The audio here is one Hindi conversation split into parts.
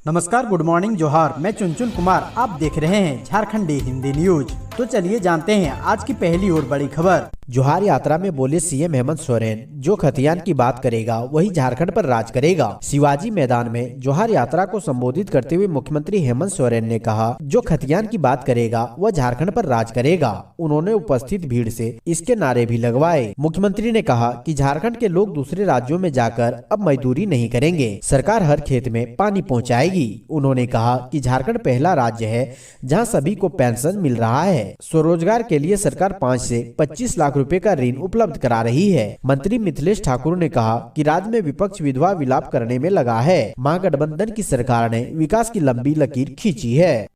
नमस्कार, गुड मॉर्निंग, जोहार। मैं चुनचुन कुमार, आप देख रहे हैं झारखंडी हिंदी न्यूज। तो चलिए जानते हैं आज की पहली और बड़ी खबर। जोहार यात्रा में बोले सीएम हेमंत सोरेन, जो खतियान की बात करेगा वही झारखंड पर राज करेगा। शिवाजी मैदान में जोहार यात्रा को संबोधित करते हुए मुख्यमंत्री हेमंत सोरेन ने कहा, जो खतियान की बात करेगा वह झारखंड पर राज करेगा। उन्होंने उपस्थित भीड़ से इसके नारे भी लगवाए। मुख्यमंत्री ने कहा कि झारखंड के लोग दूसरे राज्यों में जाकर अब मजदूरी नहीं करेंगे, सरकार हर खेत में पानी पहुँचाएगी। उन्होंने कहा कि झारखंड पहला राज्य है जहां सभी को पेंशन मिल रहा है। स्वरोजगार के लिए सरकार 5 से 25 लाख रुपए का ऋण उपलब्ध करा रही है। मंत्री मिथिलेश ठाकुर ने कहा कि राज्य में विपक्ष विधवा विलाप करने में लगा है। महागठबंधन की सरकार ने विकास की लंबी लकीर खींची है।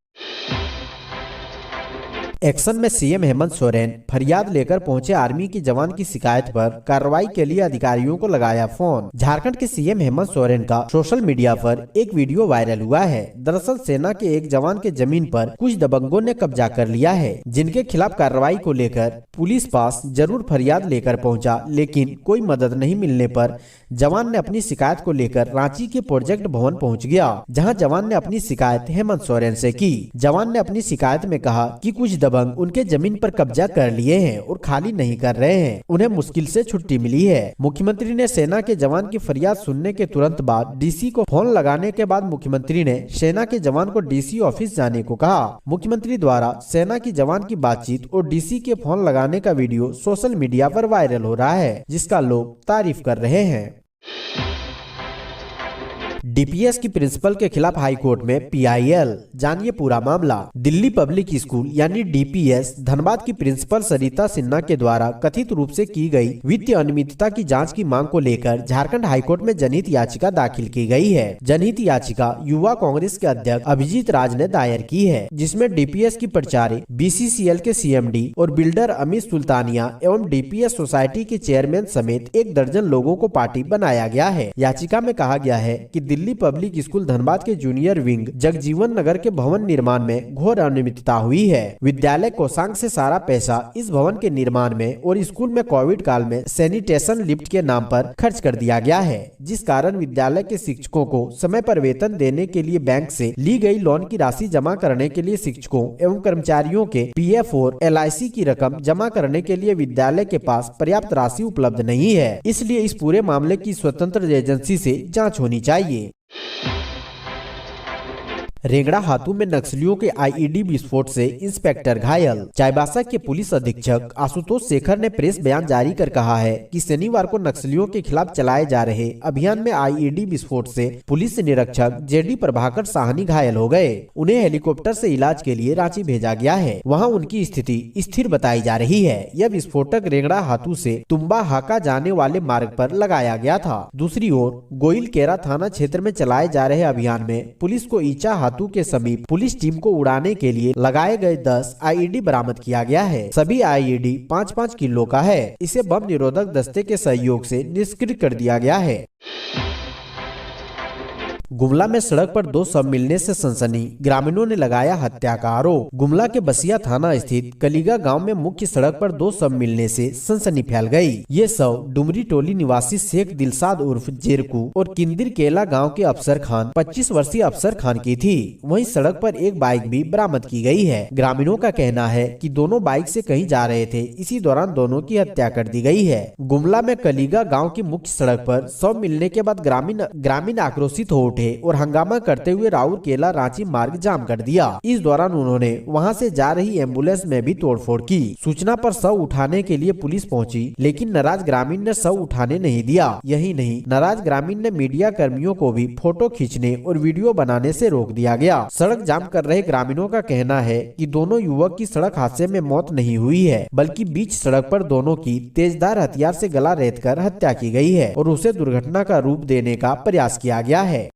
एक्शन में सीएम हेमंत सोरेन, फरियाद लेकर पहुंचे आर्मी के जवान की शिकायत पर कार्रवाई के लिए अधिकारियों को लगाया फोन। झारखंड के सीएम हेमंत सोरेन का सोशल मीडिया पर एक वीडियो वायरल हुआ है। दरअसल सेना के एक जवान के जमीन पर कुछ दबंगों ने कब्जा कर लिया है, जिनके खिलाफ कार्रवाई को लेकर पुलिस पास जरूर फरियाद लेकर पहुंचा, लेकिन कोई मदद नहीं मिलने पर जवान ने अपनी शिकायत को लेकर रांची के प्रोजेक्ट भवन पहुंच गया, जहां जवान ने अपनी शिकायत हेमंत सोरेन से की। जवान ने अपनी शिकायत में कहा कि कुछ दबंग उनके जमीन पर कब्जा कर लिए हैं और खाली नहीं कर रहे हैं, उन्हें मुश्किल से छुट्टी मिली है। मुख्यमंत्री ने सेना के जवान की फरियाद सुनने के तुरंत बाद डीसी को फोन लगाने के बाद मुख्यमंत्री ने सेना के जवान को डीसी ऑफिस जाने को कहा। मुख्यमंत्री द्वारा सेना की जवान की बातचीत और डीसी के फोन लगाने का वीडियो सोशल मीडिया पर वायरल हो रहा है, जिसका लोग तारीफ कर रहे हैं। डीपीएस की प्रिंसिपल के खिलाफ हाईकोर्ट में पीआईएल, जानिए पूरा मामला। दिल्ली पब्लिक स्कूल यानी डीपीएस धनबाद की प्रिंसिपल सरिता सिन्हा के द्वारा कथित रूप से की गई वित्तीय अनियमितता की जांच की मांग को लेकर झारखंड हाईकोर्ट में जनहित याचिका दाखिल की गई है। जनहित याचिका युवा कांग्रेस के अध्यक्ष अभिजीत राज ने दायर की है, जिसमें डीपीएस की प्राचार्य, बीसीसीएल के सीएमडी और बिल्डर अमित सुल्तानिया एवं डीपीएस सोसाइटी के चेयरमैन समेत 1 दर्जन लोगों को पार्टी बनाया गया है। याचिका में कहा गया है कि दिल्ली पब्लिक स्कूल धनबाद के जूनियर विंग जगजीवन नगर के भवन निर्माण में घोर अनियमितता हुई है। विद्यालय कोषांग से सारा पैसा इस भवन के निर्माण में और स्कूल में कोविड काल में सैनिटेशन लिफ्ट के नाम पर खर्च कर दिया गया है, जिस कारण विद्यालय के शिक्षकों को समय पर वेतन देने के लिए बैंक से ली गई लोन की राशि जमा करने के लिए शिक्षकों एवं कर्मचारियों के पीएफ और एलआईसी की रकम जमा करने के लिए विद्यालय के पास पर्याप्त राशि उपलब्ध नहीं है। इसलिए इस पूरे मामले की स्वतंत्र एजेंसी से जाँच होनी चाहिए। रेंगड़ा हाथू में नक्सलियों के आईईडी विस्फोट से इंस्पेक्टर घायल। चाईबासा के पुलिस अधीक्षक आशुतोष शेखर ने प्रेस बयान जारी कर कहा है कि शनिवार को नक्सलियों के खिलाफ चलाए जा रहे अभियान में आईईडी विस्फोट से पुलिस निरीक्षक जेडी प्रभाकर साहनी घायल हो गए। उन्हें हेलीकॉप्टर से इलाज के लिए रांची भेजा गया है, वहां उनकी स्थिति स्थिर बताई जा रही है। यह विस्फोटक रेंगड़ा हाथू से तुम्बा हाका जाने वाले मार्ग पर लगाया गया था। दूसरी ओर गोइल केरा थाना क्षेत्र में चलाए जा रहे अभियान में पुलिस को ईचा हाथू के समीप पुलिस टीम को उड़ाने के लिए लगाए गए 10 आईईडी बरामद किया गया है। सभी आईईडी 5-5 किलो का है। इसे बम निरोधक दस्ते के सहयोग से निष्क्रिय कर दिया गया है। गुमला में सड़क पर 2 शव मिलने से सनसनी, ग्रामीणों ने लगाया हत्या का आरोप। गुमला के बसिया थाना स्थित कलीगा गांव में मुख्य सड़क पर 2 शव मिलने से सनसनी फैल गई। ये शव डुमरी टोली निवासी शेख दिलसाद उर्फ जेरकू और किंदिर केला गांव के अफसर खान 25 वर्षीय अफसर खान की थी। वहीं सड़क पर एक बाइक भी बरामद की गई है। ग्रामीणों का कहना है कि दोनों बाइक से कहीं जा रहे थे, इसी दौरान दोनों की हत्या कर दी गई है। गुमला में कलीगा गाँव की मुख्य सड़क पर शव मिलने के बाद ग्रामीण आक्रोशित हो और हंगामा करते हुए राउर केला रांची मार्ग जाम कर दिया। इस दौरान उन्होंने वहां से जा रही एम्बुलेंस में भी तोड़फोड़ की। सूचना पर शव उठाने के लिए पुलिस पहुंची, लेकिन नाराज ग्रामीण ने शव उठाने नहीं दिया। यही नहीं, नाराज ग्रामीण ने मीडिया कर्मियों को भी फोटो खींचने और वीडियो बनाने से रोक दिया गया। सड़क जाम कर रहे ग्रामीणों का कहना है कि दोनों युवक की सड़क हादसे में मौत नहीं हुई है, बल्कि बीच सड़क पर दोनों की तेजधार हथियार से गला रेतकर हत्या की गई है और उसे दुर्घटना का रूप देने का प्रयास किया गया है।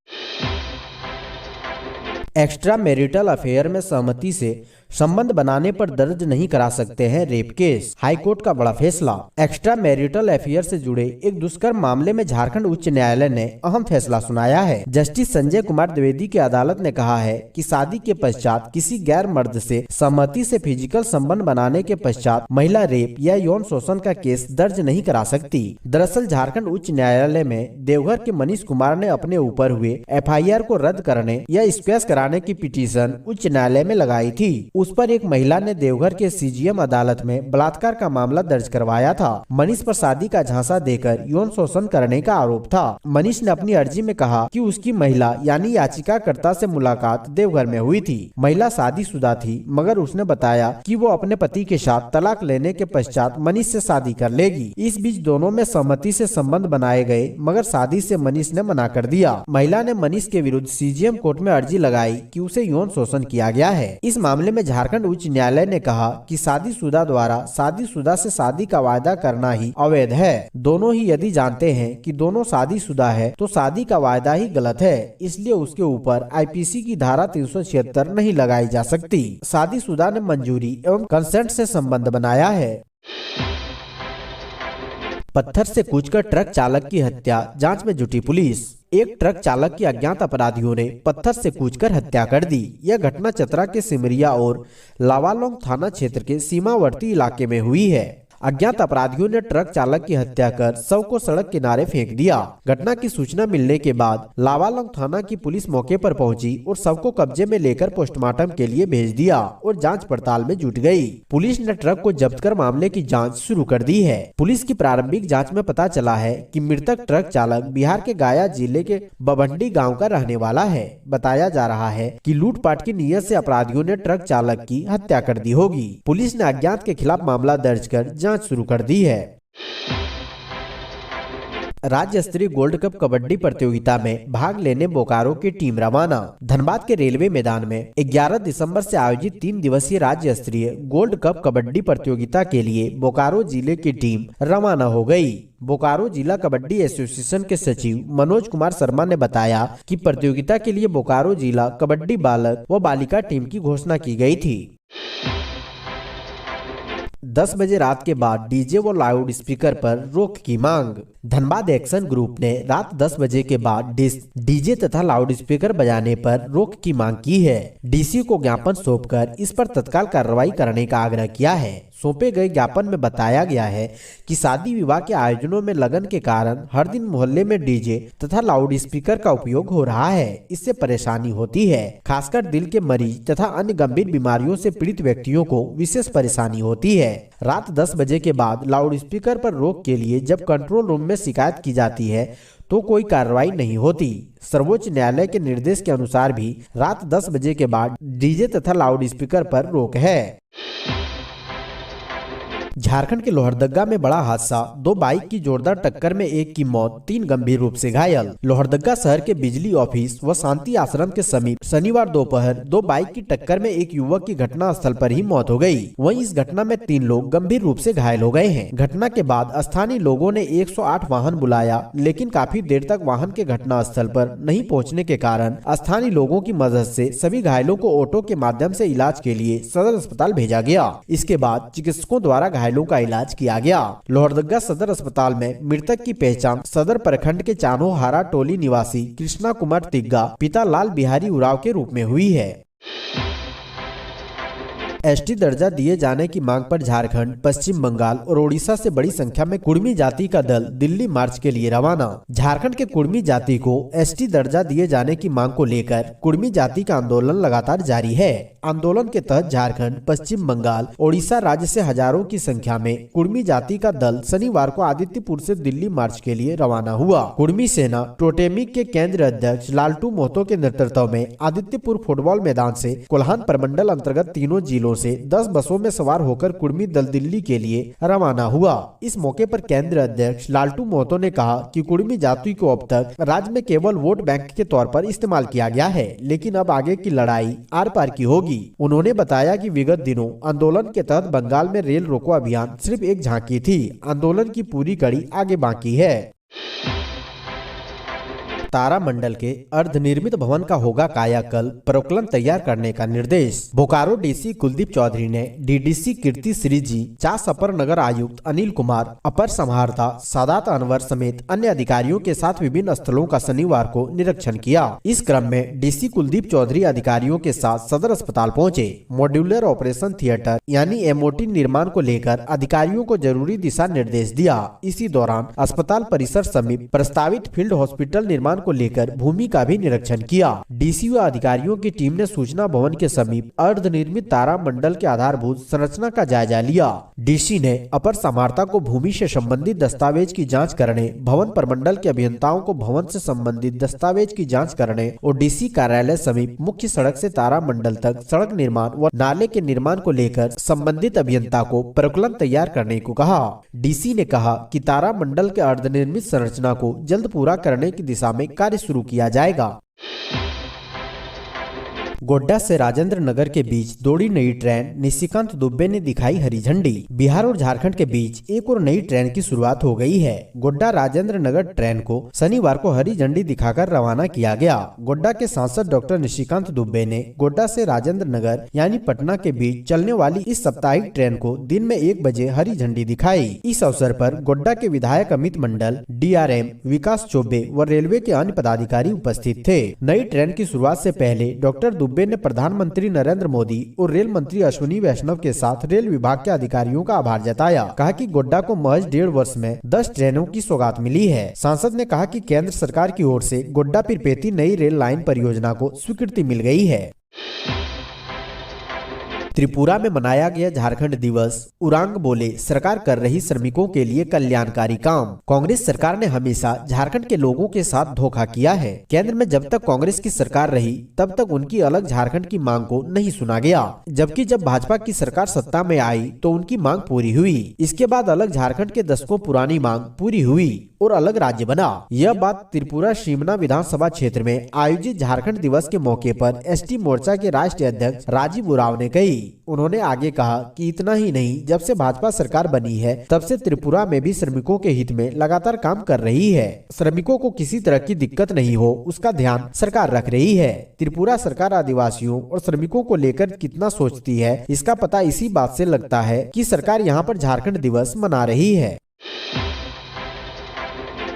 एक्स्ट्रा मैरिटल अफेयर में सहमति से संबंध बनाने पर दर्ज नहीं करा सकते हैं रेप केस। हाईकोर्ट का बड़ा फैसला। एक्स्ट्रा मैरिटल अफेयर से जुड़े एक दुष्कर्म मामले में झारखंड उच्च न्यायालय ने अहम फैसला सुनाया है। जस्टिस संजय कुमार द्विवेदी की अदालत ने कहा है कि शादी के पश्चात किसी गैर मर्द से सहमति से फिजिकल संबंध बनाने के पश्चात महिला रेप या यौन शोषण का केस दर्ज नहीं करा सकती। दरअसल झारखंड उच्च न्यायालय में देवघर के मनीष कुमार ने अपने ऊपर हुए एफआईआर को रद्द करने या स्क्वैश कराने की पिटीशन उच्च न्यायालय में लगाई थी। उस पर एक महिला ने देवघर के सीजीएम अदालत में बलात्कार का मामला दर्ज करवाया था। मनीष पर शादी का झांसा देकर यौन शोषण करने का आरोप था। मनीष ने अपनी अर्जी में कहा कि उसकी महिला यानी याचिकाकर्ता से मुलाकात देवघर में हुई थी। महिला शादीशुदा थी, मगर उसने बताया कि वो अपने पति के साथ तलाक लेने के पश्चात मनीष से शादी कर लेगी। इस बीच दोनों में सहमति से संबंध बनाए गए, मगर शादी से मनीष ने मना कर दिया। महिला ने मनीष के विरुद्ध सीजीएम कोर्ट में अर्जी लगाई कि उसे यौन शोषण किया गया है। इस मामले में झारखंड उच्च न्यायालय ने कहा कि शादीशुदा द्वारा शादीशुदा से शादी का वायदा करना ही अवैध है। दोनों ही यदि जानते हैं कि दोनों शादीशुदा है तो शादी का वायदा ही गलत है, इसलिए उसके ऊपर आईपीसी की धारा 376 नहीं लगाई जा सकती। शादीशुदा ने मंजूरी एवं कंसेंट से संबंध बनाया है। पत्थर से कूचकर ट्रक चालक की हत्या, जांच में जुटी पुलिस। एक ट्रक चालक की अज्ञात अपराधियों ने पत्थर से कूचकर हत्या कर दी। यह घटना चतरा के सिमरिया और लावालौंग थाना क्षेत्र के सीमावर्ती इलाके में हुई है। अज्ञात अपराधियों ने ट्रक चालक की हत्या कर शव को सड़क किनारे फेंक दिया। घटना की सूचना मिलने के बाद लावालौंग थाना की पुलिस मौके पर पहुंची और शव को कब्जे में लेकर पोस्टमार्टम के लिए भेज दिया और जांच पड़ताल में जुट गई। पुलिस ने ट्रक को जब्त कर मामले की जांच शुरू कर दी है। पुलिस की प्रारंभिक जांच में पता चला है कि मृतक ट्रक चालक बिहार के गया जिले के बभंडी गाँव का रहने वाला है। बताया जा रहा है कि लूटपाट की नीयत से अपराधियों ने ट्रक चालक की हत्या कर दी होगी। पुलिस ने अज्ञात के खिलाफ मामला दर्ज कर जांच शुरू कर दी है। राज्य स्तरीय गोल्ड कप कबड्डी प्रतियोगिता में भाग लेने बोकारो की टीम रवाना। धनबाद के रेलवे मैदान में 11 दिसंबर से आयोजित 3 दिवसीय राज्य स्तरीय गोल्ड कप कबड्डी प्रतियोगिता के लिए बोकारो जिले की टीम रवाना हो गई। बोकारो जिला कबड्डी एसोसिएशन के सचिव मनोज कुमार शर्मा ने बताया कि प्रतियोगिता के लिए बोकारो जिला कबड्डी बालक व बालिका टीम की घोषणा की गई थी। 10 बजे रात के बाद डीजे व लाउड स्पीकर पर रोक की मांग। धनबाद एक्शन ग्रुप ने रात 10 बजे के बाद डीजे तथा लाउड स्पीकर बजाने पर रोक की मांग की है। डीसी को ज्ञापन सौंपकर इस पर तत्काल कार्रवाई करने का आग्रह किया है। सौंपे गए ज्ञापन में बताया गया है कि शादी विवाह के आयोजनों में लगन के कारण हर दिन मोहल्ले में डीजे तथा लाउड स्पीकर का उपयोग हो रहा है। इससे परेशानी होती है। खासकर दिल के मरीज तथा अन्य गंभीर बीमारियों से पीड़ित व्यक्तियों को विशेष परेशानी होती है। रात 10 बजे के बाद लाउड स्पीकर पर रोक के लिए जब कंट्रोल रूम में शिकायत की जाती है तो कोई कार्रवाई नहीं होती। सर्वोच्च न्यायालय के निर्देश के अनुसार भी रात 10 बजे के बाद डीजे तथा लाउड स्पीकर पर रोक है। झारखंड के लोहरदगा में बड़ा हादसा, 2 बाइक की जोरदार टक्कर में एक की मौत, 3 गंभीर रूप से घायल। लोहरदगा शहर के बिजली ऑफिस व शांति आश्रम के समीप शनिवार दोपहर 2 बाइक की टक्कर में एक युवक की घटना स्थल पर ही मौत हो गई। वहीं इस घटना में 3 लोग गंभीर रूप से घायल हो गए हैं। घटना के बाद स्थानीय लोगों ने 108 वाहन बुलाया, लेकिन काफी देर तक वाहन के घटना स्थल पर नहीं पहुँचने के कारण स्थानीय लोगों की मदद से सभी घायलों को ऑटो के माध्यम से इलाज के लिए सदर अस्पताल भेजा गया। इसके बाद चिकित्सकों द्वारा घायलों का इलाज किया गया। लोहरदगा सदर अस्पताल में मृतक की पहचान सदर प्रखंड के चानोहारा टोली निवासी कृष्णा कुमार तिग्गा पिता लाल बिहारी उराव के रूप में हुई है। एसटी दर्जा दिए जाने की मांग पर झारखंड, पश्चिम बंगाल और ओडिशा से बड़ी संख्या में कुर्मी जाति का दल दिल्ली मार्च के लिए रवाना। झारखंड के कुर्मी जाति को एसटी दर्जा दिए जाने की मांग को लेकर कुर्मी जाति का आंदोलन लगातार जारी है। आंदोलन के तहत झारखंड, पश्चिम बंगाल, ओडिशा राज्य से हजारों की संख्या में कुर्मी जाति का दल शनिवार को आदित्यपुर से दिल्ली मार्च के लिए रवाना हुआ। कुर्मी सेना टोटेमिक के केंद्रीय अध्यक्ष लालटू मोहतो के नेतृत्व में आदित्यपुर फुटबॉल मैदान से कोल्हान प्रमंडल अंतर्गत तीनों जिलों से 10 बसों में सवार होकर कुर्मी दल दिल्ली के लिए रवाना हुआ। इस मौके पर केंद्रीय अध्यक्ष लालटू मोहतो ने कहा कि कुर्मी जाति को अब तक राज्य में केवल वोट बैंक के तौर पर इस्तेमाल किया गया है, लेकिन अब आगे की लड़ाई आर पार की होगी। उन्होंने बताया कि विगत दिनों आंदोलन के तहत बंगाल में रेल रोको अभियान सिर्फ एक झांकी थी। आंदोलन की पूरी कड़ी आगे बाकी है। तारामंडल के अर्धनिर्मित भवन का होगा कायाकल्प, प्रोक्लम तैयार करने का निर्देश। बोकारो डीसी कुलदीप चौधरी ने डीडीसी कीर्ति श्री जी, चास अपर नगर आयुक्त अनिल कुमार, अपर समाहर्ता सादात अनवर समेत अन्य अधिकारियों के साथ विभिन्न स्थलों का शनिवार को निरीक्षण किया। इस क्रम में डीसी कुलदीप चौधरी अधिकारियों के साथ सदर अस्पताल पहुंचे। मॉड्यूलर ऑपरेशन थिएटर यानी एमओटी निर्माण को लेकर अधिकारियों को जरूरी दिशा निर्देश दिया। इसी दौरान अस्पताल परिसर समीप प्रस्तावित फील्ड हॉस्पिटल निर्माण को लेकर भूमि का भी निरीक्षण किया। डीसी व अधिकारियों की टीम ने सूचना भवन के समीप अर्धनिर्मित तारामंडल के आधारभूत संरचना का जायजा लिया। डीसी ने अपर समाहर्ता को भूमि से संबंधित दस्तावेज की जांच करने, भवन प्रमंडल के अभियंताओं को भवन से संबंधित दस्तावेज की जांच करने और डीसी कार्यालय समीप मुख्य सड़क से तारामंडल तक सड़क निर्माण व नाले के निर्माण को लेकर संबंधित अभियंता को प्रक्रिया तैयार करने को कहा। डीसी ने कहा कि तारामंडल के अर्धनिर्मित संरचना को जल्द पूरा करने की दिशा में कार्य शुरू किया जाएगा। गोड्डा से राजेंद्र नगर के बीच दौड़ी नई ट्रेन, निशिकांत दुबे ने दिखाई हरी झंडी। बिहार और झारखंड के बीच एक और नई ट्रेन की शुरुआत हो गई है। गोड्डा राजेंद्र नगर ट्रेन को शनिवार को हरी झंडी दिखाकर रवाना किया गया। गोड्डा के सांसद डॉक्टर निशिकांत दुबे ने गोड्डा से राजेंद्र नगर यानी पटना के बीच चलने वाली इस साप्ताहिक ट्रेन को दिन में 1 बजे हरी झंडी दिखाई। इस अवसर पर गोड्डा के विधायक अमित मंडल, DRM विकास चौबे व रेलवे के अन्य पदाधिकारी उपस्थित थे। नई ट्रेन की शुरुआत से पहले डॉक्टर दुबे ने प्रधानमंत्री नरेंद्र मोदी और रेल मंत्री अश्विनी वैष्णव के साथ रेल विभाग के अधिकारियों का आभार जताया। कहा कि गोड्डा को महज 1.5 वर्ष में 10 ट्रेनों की सौगात मिली है। सांसद ने कहा कि केंद्र सरकार की ओर से गोड्डा पीरपेती नई रेल लाइन परियोजना को स्वीकृति मिल गई है। त्रिपुरा में मनाया गया झारखंड दिवस। उरांग बोले, सरकार कर रही श्रमिकों के लिए कल्याणकारी काम। कांग्रेस सरकार ने हमेशा झारखंड के लोगों के साथ धोखा किया है। केंद्र में जब तक कांग्रेस की सरकार रही तब तक उनकी अलग झारखंड की मांग को नहीं सुना गया, जबकि जब भाजपा की सरकार सत्ता में आई तो उनकी मांग पूरी हुई। इसके बाद अलग झारखंड के दशकों पुरानी मांग पूरी हुई और अलग राज्य बना। यह बात त्रिपुरा शिमना विधानसभा क्षेत्र में आयोजित झारखंड दिवस के मौके पर ST मोर्चा के राष्ट्रीय अध्यक्ष राजीव उरांव ने कही। उन्होंने आगे कहा कि इतना ही नहीं, जब से भाजपा सरकार बनी है तब से त्रिपुरा में भी श्रमिकों के हित में लगातार काम कर रही है। श्रमिकों को किसी तरह की दिक्कत नहीं हो उसका ध्यान सरकार रख रही है। त्रिपुरा सरकार आदिवासियों और श्रमिकों को लेकर कितना सोचती है इसका पता इसी बात से लगता है कि सरकार यहाँ पर झारखंड दिवस मना रही है।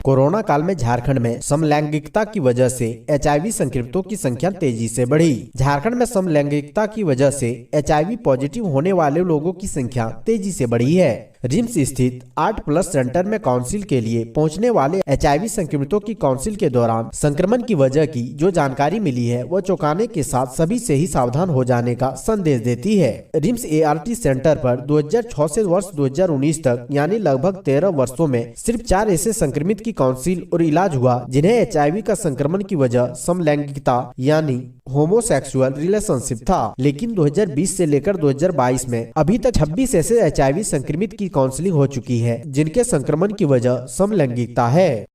कोरोना काल में झारखंड में समलैंगिकता की वजह से HIV संक्रमितों की संख्या तेजी से बढ़ी। झारखंड में समलैंगिकता की वजह से HIV पॉजिटिव होने वाले लोगों की संख्या तेजी से बढ़ी है। रिम्स स्थित 8+ सेंटर में काउंसिल के लिए पहुंचने वाले HIV संक्रमितों की काउंसिल के दौरान संक्रमण की वजह की जो जानकारी मिली है वह चौंकाने के साथ सभी से ही सावधान हो जाने का संदेश देती है। रिम्स ART सेंटर पर 2006 से वर्ष 2019 तक यानी लगभग 13 वर्षों में सिर्फ 4 ऐसे संक्रमित की काउंसिल और इलाज हुआ जिन्हें HIV का संक्रमण की वजह समलैंगिकता यानी होमोसेक्सुअल रिलेशनशिप था। लेकिन 2020 से लेकर 2022 में अभी तक 26 ऐसे HIV संक्रमित की काउंसलिंग हो चुकी है जिनके संक्रमण की वजह समलैंगिकता है।